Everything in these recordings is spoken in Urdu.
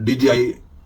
DGI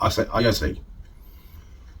ISI,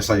ISI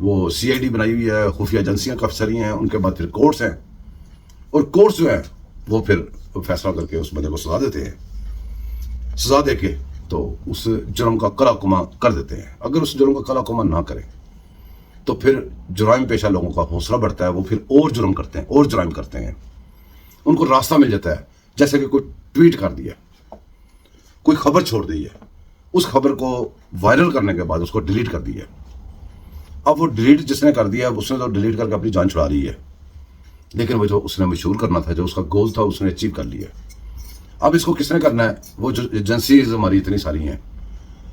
وہ سی آئی ڈی بنائی ہوئی ہے، خفیہ ایجنسیاں کافی ساری ہیں، ان کے بعد پھر کورٹس ہیں، اور کورٹس جو ہیں وہ پھر فیصلہ کر کے اس بندے کو سزا دیتے ہیں، سزا دے کے تو اس جرم کا کلا کما کر دیتے ہیں۔ اگر اس جرم کا کلا کما نہ کریں تو پھر جرائم پیشہ لوگوں کا حوصلہ بڑھتا ہے، وہ پھر اور جرم کرتے ہیں اور جرائم کرتے ہیں، ان کو راستہ مل جاتا ہے۔ جیسے کہ کوئی ٹویٹ کر دیا، کوئی خبر چھوڑ دی ہے، اس خبر کو وائرل کرنے کے بعد اس کو ڈیلیٹ کر دیا، اب وہ ڈیلیٹ جس نے کر دیا اس نے تو ڈیلیٹ کر کے اپنی جان چھڑا لی ہے، لیکن وہ جو اس نے مشہور کرنا تھا، جو اس کا گول تھا، اس نے اچیو کر لیا۔ اب اس کو کس نے کرنا ہے؟ وہ جو ایجنسیز ہماری اتنی ساری ہیں،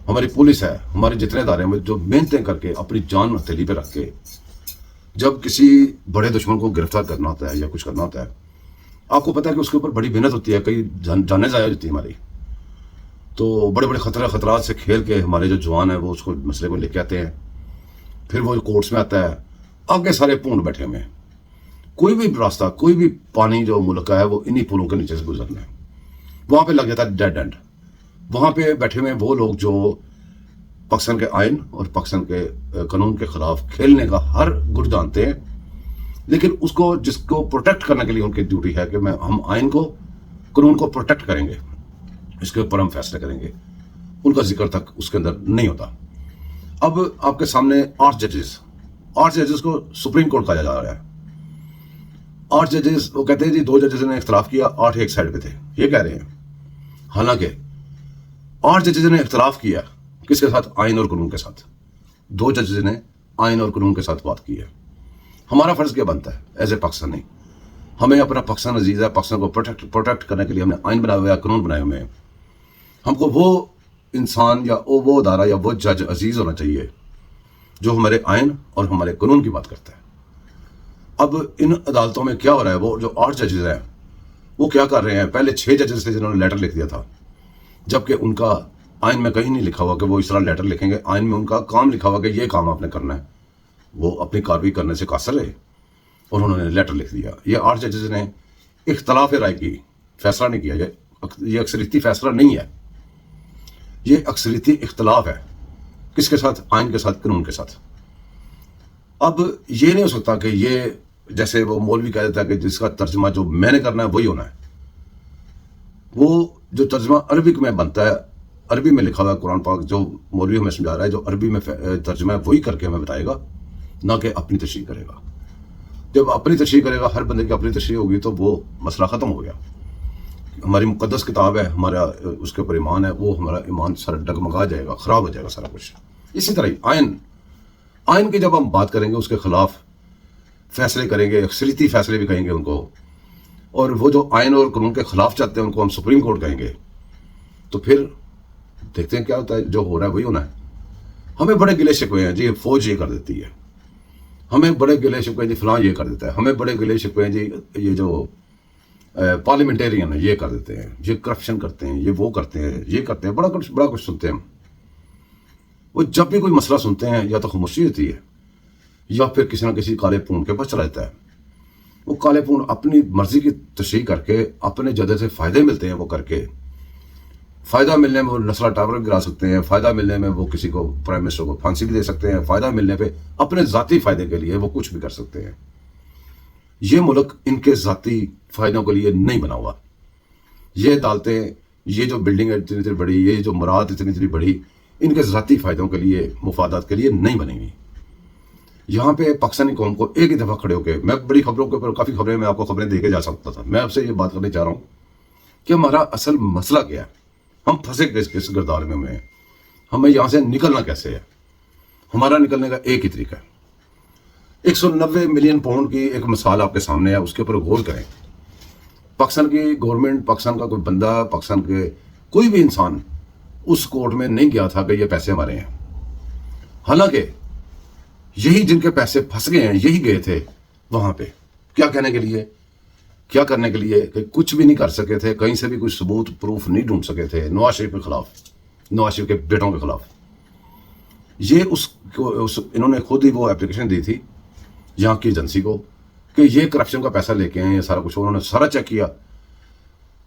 ہماری پولیس ہے، ہمارے جتنے ادارے ہیں، جو محنتیں کر کے اپنی جان ہتھیلی پہ رکھ کے جب کسی بڑے دشمن کو گرفتار کرنا ہوتا ہے یا کچھ کرنا ہوتا ہے، آپ کو پتا ہے کہ اس کے اوپر بڑی محنت ہوتی ہے، کئی جانیں ضائع ہوتی ہیں ہماری، تو بڑے بڑے خطرات سے کھیل کے ہمارے جو جوان ہیں وہ اس کو مسئلے کو لے کے آتے ہیں، پھر وہ کورٹس میں آتا ہے، آگے سارے پونڈ بیٹھے ہوئے ہیں، کوئی بھی راستہ، کوئی بھی پانی جو ملک کا ہے وہ انہی پولوں کے نیچے سے گزرنا ہے، وہاں پہ لگ جاتا ہے ڈیڈ اینڈ۔ وہاں پہ بیٹھے ہوئے وہ لوگ جو پاکستان کے آئین اور پاکستان کے قانون کے خلاف کھیلنے کا ہر گٹ جانتے ہیں، لیکن اس کو جس کو پروٹیکٹ کرنے کے لیے ان کی ڈیوٹی ہے کہ ہم آئین کو، قانون کو پروٹیکٹ کریں گے، اس کے اوپر ہم فیصلے کریں گے، ان کا ذکر تک اس کے اندر نہیں ہوتا۔ اب آپ کے سامنے 8 ججز کو سپریم کورٹ کہا جا رہا ہے۔ 8 ججز، وہ کہتے ہیں جی 2 ججز نے اختلاف کیا، 8 ایک سائڈ پہ تھے، یہ کہہ رہے ہیں، حالانکہ 8 ججز نے اختلاف کیا کس کے ساتھ؟ آئین اور قانون کے ساتھ۔ 2 ججز نے آئین اور قانون کے ساتھ بات کی ہے۔ ہمارا فرض کیا بنتا ہے ایز اے پاکستانی؟ ہمیں اپنا پاکستان عزیز ہے، پاکستان کو پروٹیکٹ کرنے کے لیے ہم نے آئین بنایا ہوا ہے، قانون بنائے ہوئے ہیں، ہم کو وہ انسان یا وہ ادارہ یا وہ جج عزیز ہونا چاہیے جو ہمارے آئین اور ہمارے قانون کی بات کرتا ہے۔ اب ان عدالتوں میں کیا ہو رہا ہے؟ وہ جو 8 ججز ہیں وہ کیا کر رہے ہیں؟ پہلے 6 ججز تھے جنہوں نے لیٹر لکھ دیا تھا، جبکہ ان کا آئین میں کہیں نہیں لکھا ہوا کہ وہ اس طرح لیٹر لکھیں گے، آئین میں ان کا کام لکھا ہوا کہ یہ کام آپ نے کرنا ہے، وہ اپنی کارروائی کرنے سے قاصر رہے اور انہوں نے لیٹر لکھ دیا۔ یہ 8 ججز نے اختلاف رائے کی، فیصلہ نہیں کیا، یہ اکثریتی فیصلہ نہیں ہے، یہ اکثریتی اختلاف ہے، کس کے ساتھ؟ آئین کے ساتھ، قانون کے ساتھ۔ اب یہ نہیں ہو سکتا کہ یہ جیسے وہ مولوی کہہ دیتا ہے کہ جس کا ترجمہ جو میں نے کرنا ہے وہی ہونا ہے، وہ جو ترجمہ عربک میں بنتا ہے، عربی میں لکھا ہوا ہے قرآن پاک، جو مولوی ہمیں سمجھا رہا ہے، جو عربی میں ترجمہ ہے وہی کر کے ہمیں بتائے گا، نہ کہ اپنی تشریح کرے گا۔ جب اپنی تشریح کرے گا، ہر بندے کی اپنی تشریح ہوگی تو وہ مسئلہ ختم ہو گیا۔ ہماری مقدس کتاب ہے، ہمارا اس کے اوپر ایمان ہے، وہ ہمارا ایمان سارا ڈگمگا جائے گا، خراب ہو جائے گا سارا کچھ۔ اسی طرح ہی آئین کی جب ہم بات کریں گے، اس کے خلاف فیصلے کریں گے، اکثریتی فیصلے بھی کہیں گے ان کو، اور وہ جو آئین اور قانون کے خلاف چاہتے ہیں ان کو ہم سپریم کورٹ کہیں گے، تو پھر دیکھتے ہیں کیا ہوتا ہے، جو ہو رہا ہے وہی ہونا ہے۔ ہمیں بڑے گلے شکوے ہیں جی، فوج یہ کر دیتی ہے، ہمیں بڑے گلے شکوے ہیں جی، فلاں یہ کر دیتا ہے، ہمیں بڑے گلے شکوے ہیں جی، یہ جو پارلیمنٹیرین ہے یہ کر دیتے ہیں، یہ کرپشن کرتے ہیں، یہ وہ کرتے ہیں، یہ کرتے ہیں، بڑا کچھ سنتے ہیں۔ وہ جب بھی کوئی مسئلہ سنتے ہیں یا تو خاموشی ہوتی ہے یا پھر کسی نہ کسی کالے پون کے پاس چلا جاتا ہے۔ وہ کالے پون اپنی مرضی کی تشریح کر کے، اپنے جدے سے فائدے ملتے ہیں وہ کر کے، فائدہ ملنے میں وہ نسلہ ٹاور گرا سکتے ہیں، فائدہ ملنے میں وہ کسی کو پرائم منسٹر کو پھانسی بھی دے سکتے ہیں، فائدہ ملنے پہ اپنے ذاتی فائدے کے لیے وہ کچھ بھی کر سکتے ہیں۔ یہ ملک ان کے ذاتی فائدوں کے لیے نہیں بنا ہوا۔ یہ عدالتیں، یہ جو بلڈنگ ہے اتنی بڑی، یہ جو مراد اتنی بڑی، ان کے ذاتی فائدوں کے لیے، مفادات کے لیے نہیں بنی ہوئی۔ یہاں پہ پاکستانی قوم کو ایک ہی دفعہ کھڑے ہو کے، میں بڑی خبروں کے اوپر کافی خبریں میں آپ کو خبریں دے کے جا سکتا تھا، میں آپ سے یہ بات کرنے چاہ رہا ہوں کہ ہمارا اصل مسئلہ کیا ہے، ہم پھنسے کس گردار میں ہوئے ہیں، ہمیں یہاں سے نکلنا کیسے ہے۔ ہمارا نکلنے کا ایک ہی طریقہ ہے۔ 190 ملین پاؤنڈ کی ایک مثال آپ کے سامنے ہے، اس کے اوپر غور کریں۔ پاکستان کی گورنمنٹ، پاکستان کا کوئی بندہ، پاکستان کے کوئی بھی انسان اس کورٹ میں نہیں گیا تھا کہ یہ پیسے ہمارے ہیں، حالانکہ یہی جن کے پیسے پھنس گئے ہیں یہی گئے تھے وہاں پہ، کیا کہنے کے لیے، کیا کرنے کے لیے، کہ کچھ بھی نہیں کر سکے تھے، کہیں سے بھی کوئی ثبوت پروف نہیں ڈھونڈ سکے تھے نواز شریف کے خلاف، نواز شریف کے بیٹوں کے خلاف۔ یہ انہوں نے خود ہی وہ اپلیکیشن دی تھی یہاں کی ایجنسی کو کہ یہ کرپشن کا پیسہ لے کے ہیں، یہ سارا کچھ انہوں نے سارا چیک کیا۔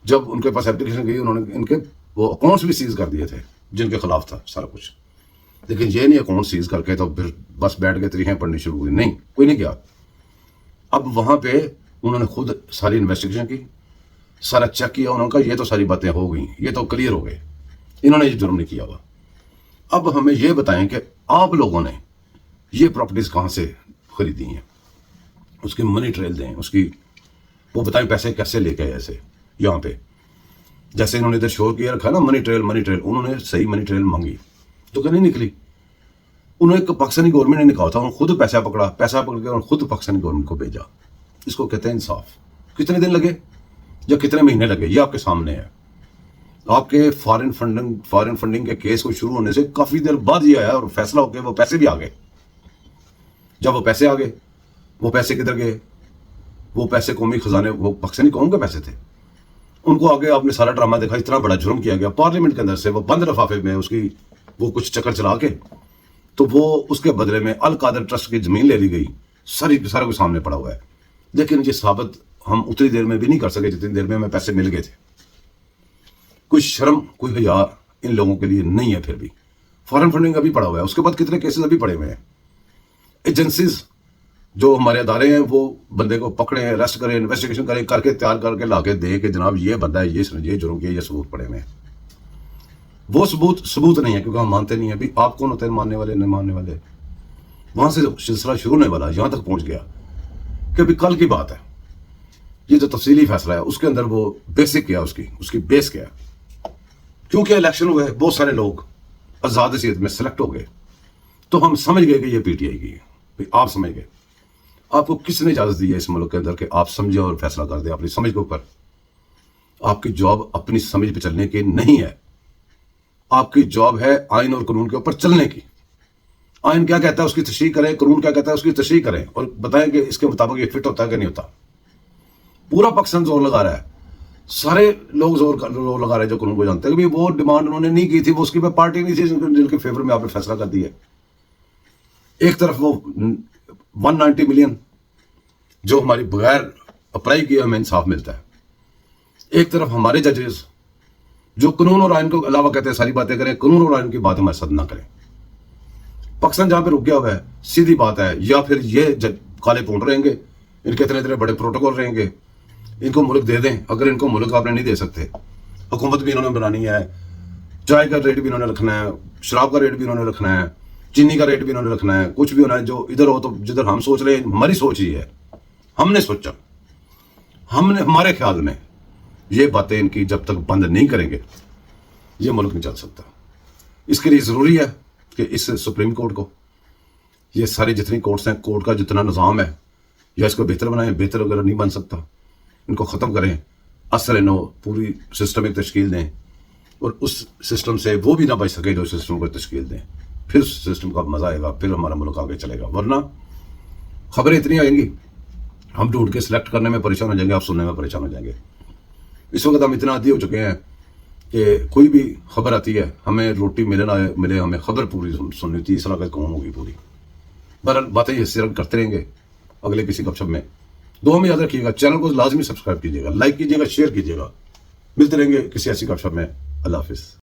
جب ان کے پاس اپلیکیشن گئی، انہوں نے ان کے وہ اکاؤنٹس بھی سیز کر دیے تھے جن کے خلاف تھا سارا کچھ۔ لیکن یہ نہیں اکاؤنٹ سیز کر کے تو پھر بس بیٹھ کے تاریخیں پڑھنی شروع ہوئی، نہیں، کوئی نہیں کیا. اب وہاں پہ انہوں نے خود ساری انویسٹیگیشن کی، سارا چیک کیا، انہوں نے کہا یہ تو ساری باتیں ہو گئیں، یہ تو کلیئر ہو گئے، انہوں نے یہ جرم نہیں کیا ہوا. اب ہمیں یہ بتائیں کہ آپ لوگوں نے یہ پراپرٹیز کہاں سے خریدی ہیں، اس کی منی ٹریل دیں، اس کی وہ بتائیں پیسے کیسے لے کے آئے ایسے یہاں پہ. جیسے انہوں نے ادھر شور کیا رکھا نا منی ٹریل، انہوں نے صحیح منی ٹریل مانگی تو کہ نہیں نکلی. انہوں نے پاکستانی گورنمنٹ نے نکالا تھا، انہوں نے خود پیسہ پکڑ کے انہوں نے خود پاکستانی گورنمنٹ کو بھیجا. اس کو کہتے ہیں انصاف. کتنے دن لگے یا کتنے مہینے لگے یہ آپ کے سامنے ہے. آپ کے فارن فنڈنگ کے کیس کو شروع ہونے سے کافی دیر بعد یہ آیا اور فیصلہ ہو کے وہ پیسے بھی آ گئے. جب وہ پیسے آ گئے، وہ پیسے کدھر گئے؟ وہ پیسے قومی خزانے، وہ پاکستانی قوم کے پیسے تھے. ان کو آگے آپ نے سارا ڈرامہ دیکھا، اتنا بڑا جرم کیا گیا پارلیمنٹ کے اندر سے، وہ بند لفافے میں اس کی وہ کچھ چکر چلا کے تو وہ اس کے بدلے میں القادر ٹرسٹ کی زمین لے لی گئی. سارا کو سامنے پڑا ہوا ہے. لیکن یہ ثابت ہم اتنی دیر میں بھی نہیں کر سکے جتنی دیر میں ہمیں پیسے مل گئے تھے. کوئی شرم، کوئی حیا ان لوگوں کے لیے نہیں ہے. پھر بھی فارن فنڈنگ ابھی پڑا ہوا ہے، اس کے بعد کتنے کیسز ابھی پڑے ہوئے ہیں. ایجنسیز جو ہمارے ادارے ہیں وہ بندے کو پکڑیں، اریسٹ کریں، انویسٹیگیشن کریں، کر کے تیار کر کے لا کے دیں کہ جناب یہ بندہ ہے، یہ جرم کیا، یہ ثبوت پڑے ہوئے ہیں. وہ ثبوت نہیں ہے کیونکہ ہم مانتے نہیں ہیں. ابھی آپ کون ہوتے ہیں ماننے والے نہیں ماننے والے؟ وہاں سے سلسلہ شروع ہونے والا یہاں تک پہنچ گیا کہ ابھی کل کی بات ہے. یہ جو تفصیلی فیصلہ ہے اس کے اندر وہ بیسک کیا، اس کی بیس کیا. کیونکہ الیکشن ہوئے، بہت سارے لوگ آزاد حیثیت میں سلیکٹ ہو گئے تو ہم سمجھ گئے کہ یہ پی ٹی آئی کی ہے. آپ سمجھ گئے. آپ کو کس نے اجازت دی ہے اس ملک کے اندر کہ آپ سمجھیں اور فیصلہ کر دیں اپنی سمجھ کے اوپر؟ آپ کی جاب اپنی سمجھ پہ چلنے کی نہیں ہے. آپ کی جاب ہے آئین اور قانون کے اوپر چلنے کی. آئین کیا کہتا ہے اس کی تشریح کریں، قانون کیا کہتا ہے اس کی تشریح کریں اور بتائیں کہ اس کے مطابق یہ فٹ ہوتا ہے کہ نہیں ہوتا. پورا پاکستان زور لگا رہا ہے، سارے لوگ زور لگا رہے ہیں جو قانون کو جانتے ہیں کہ وہ ڈیمانڈ انہوں نے نہیں کی تھی، وہ اس کی پارٹی نہیں تھی جن کے فیور میں آپ نے فیصلہ کر دیا. ایک طرف وہ 190 ملین جو ہماری بغیر اپلائی کیے ہمیں انصاف ملتا ہے، ایک طرف ہمارے ججز جو قانون اور آئین کو علاوہ کہتے ہیں ساری باتیں کریں، قانون اور آئین کی بات ہمارے ساتھ نہ کریں. پاکستان جہاں پہ رک گیا ہوا ہے، سیدھی بات ہے، یا پھر یہ کالے پونڈ رہیں گے، ان کے اتنے بڑے پروٹوکول رہیں گے، ان کو ملک دے دیں. اگر ان کو ملک آپ نے نہیں دے سکتے، حکومت بھی انہوں نے بنانی ہے، چائے کا ریٹ بھی انہوں نے رکھنا ہے، شراب کا ریٹ بھی انہوں نے رکھنا ہے، چینی کا ریٹ بھی انہوں نے رکھنا ہے، کچھ بھی ہونا ہے. جو ادھر ہو تو جدھر ہم سوچ رہے ہیں، ہماری سوچ ہی ہے، ہم نے سوچا، ہمارے خیال میں یہ باتیں ان کی جب تک بند نہیں کریں گے یہ ملک نہیں چل سکتا. اس کے لیے ضروری ہے کہ اس سپریم کورٹ کو، یہ ساری جتنی کورٹس ہیں، کورٹ کا جتنا نظام ہے، یا اس کو بہتر بنائیں. بہتر اگر نہیں بن سکتا ان کو ختم کریں، اصل پوری سسٹم ایک تشکیل دیں اور اس سسٹم سے وہ بھی نہ بچ سکے جو سسٹم کو تشکیل دیں. پھر سسٹم کا مزہ آئے گا، پھر ہمارا ملک آگے چلے گا. ورنہ خبریں اتنی آئیں گی، ہم ڈھونڈ کے سلیکٹ کرنے میں پریشان ہو جائیں گے، آپ سننے میں پریشان ہو جائیں گے. اس وقت ہم اتنا عادی ہو چکے ہیں کہ کوئی بھی خبر آتی ہے، ہمیں روٹی ملے نہ ملے، ہمیں خبر پوری سننی ہوتی ہے. اس طرح کون ہوگی پوری؟ بہرحال باتیں یہ صرف کرتے رہیں گے اگلے کسی گپ شپ میں. دعا میں یاد رکھیے گا، چینل کو لازمی سبسکرائب کیجیے گا، لائک کیجیے گا، شیئر کیجیے گا. ملتے رہیں گے کسی ایسی گپ شپ میں. اللہ حافظ.